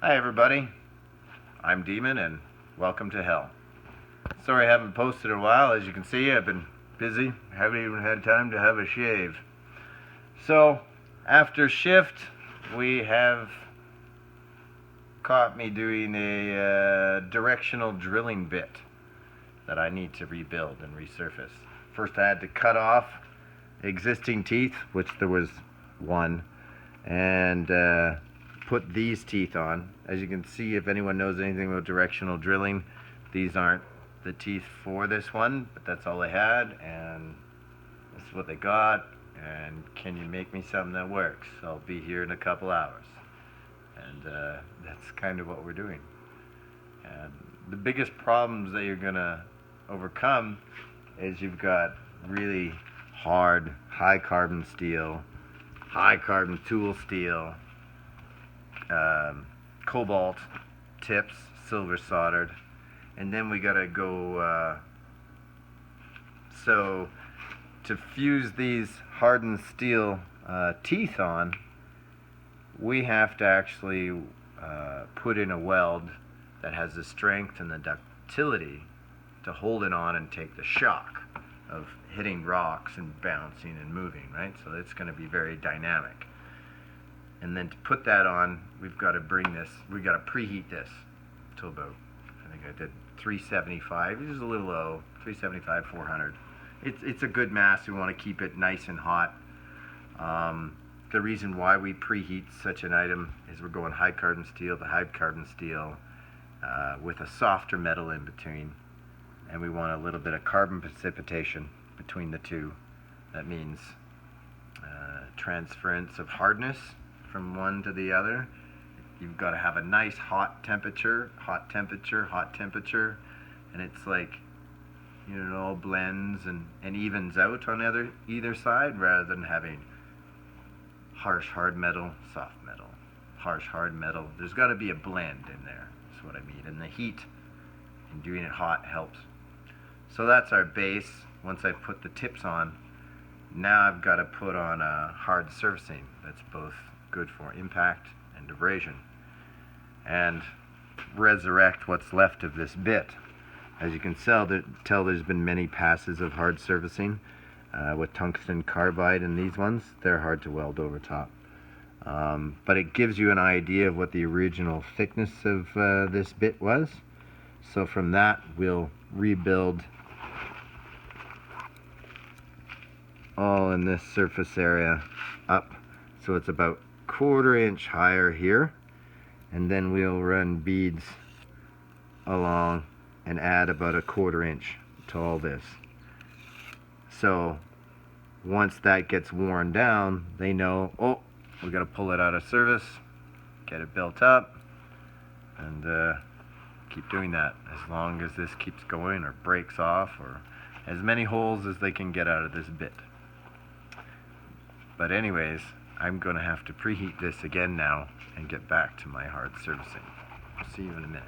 Hi everybody, I'm Demon and welcome to hell. Sorry I haven't posted in a while. As you can see, I've been busy. Haven't even had time to have a shave. So after shift, we have caught me doing a directional drilling bit that I need to rebuild and resurface. First I had to cut off existing teeth, which there was one, and put these teeth on. As you can see, if anyone knows anything about directional drilling, these aren't the teeth for this one, but that's all they had, and this is what they got. And can you make me something that works? I'll be here in a couple hours. And that's kind of what we're doing. And the biggest problems that you're gonna overcome is you've got really hard, high carbon steel, high carbon tool steel, cobalt tips, silver soldered, and then we gotta go, so to fuse these hardened steel teeth on, we have to actually put in a weld that has the strength and the ductility to hold it on and take the shock of hitting rocks and bouncing and moving, right? So it's going to be very dynamic. And then to put that on, we've got to we've got to preheat this to about, I think I did 375, which is a little low, 375, 400. It's a good mass. We want to keep it nice and hot. The reason why we preheat such an item is we're going high carbon steel to high carbon steel with a softer metal in between, and we want a little bit of carbon precipitation between the two. That means transference of hardness from one to the other. You've got to have a nice hot temperature, hot temperature, hot temperature, and it's like, you know, it all blends and evens out on either side, rather than having harsh hard metal, soft metal, harsh hard metal. There's got to be a blend in there, is what I mean, and the heat and doing it hot helps. So that's our base. Once I put the tips on, now I've got to put on a hard surfacing that's both good for impact and abrasion, and resurrect what's left of this bit. As you can tell, there's been many passes of hard surfacing with tungsten carbide, and these ones, they're hard to weld over top. But it gives you an idea of what the original thickness of this bit was. So from that, we'll rebuild all in this surface area up, so it's about 1/4 inch higher here, and then we'll run beads along and add about 1/4 inch to all this. So once that gets worn down, they know, oh, we got to pull it out of service, get it built up, and keep doing that as long as this keeps going or breaks off, or as many holes as they can get out of this bit. But anyways, I'm going to have to preheat this again now and get back to my hard surfacing. I'll see you in a minute.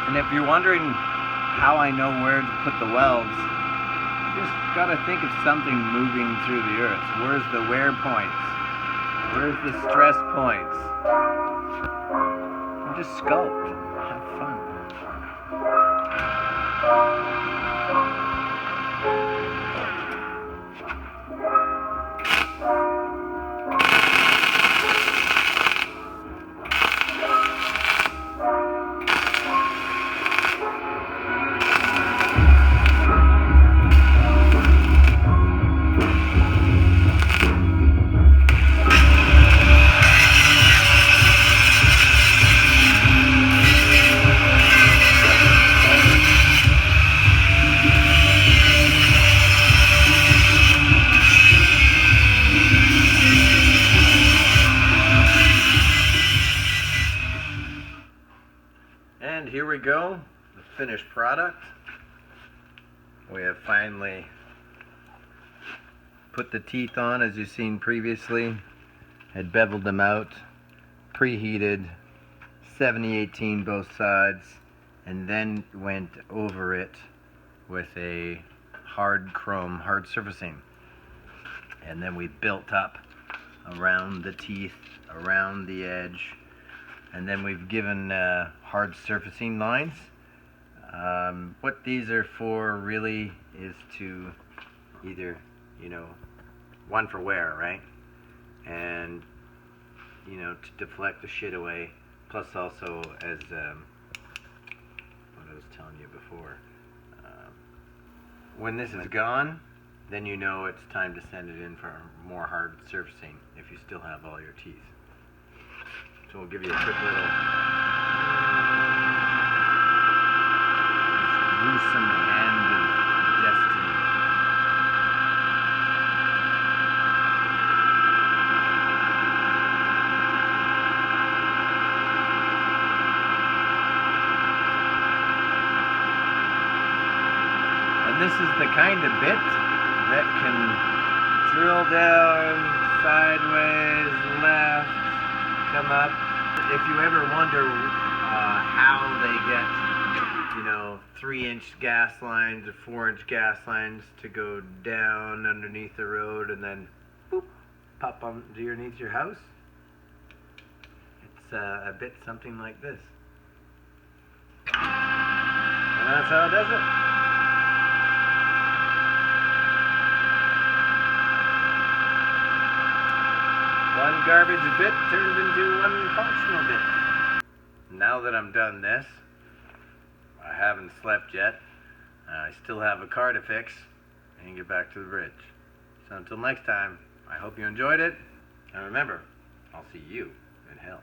And if you're wondering how I know where to put the welds, you just gotta think of something moving through the earth. Where's the wear points? Where's the stress points? And just sculpt. Have fun. And here we go, the finished product. We have finally put the teeth on, as you've seen previously. Had beveled them out, preheated, 70-18 both sides, and then went over it with a hard chrome, hard surfacing. And then we built up around the teeth, around the edge, and then we've given hard surfacing lines. What these are for really is to either, one for wear, right? And, to deflect the shit away. Plus also, as what I was telling you before, when this is gone, then you know it's time to send it in for more hard surfacing if you still have all your teeth. So we'll give you a quick little gruesome hand of destiny. And this is the kind of bit that can drill down, sideways, left, come up. If you ever wonder how they get, 3-inch gas lines or 4-inch gas lines to go down underneath the road and then boop, pop underneath your house, it's a bit something like this. And that's how it does it. One garbage bit turned into one functional bit. Now that I'm done this, I haven't slept yet. I still have a car to fix and get back to the bridge. So until next time, I hope you enjoyed it. And remember, I'll see you in hell.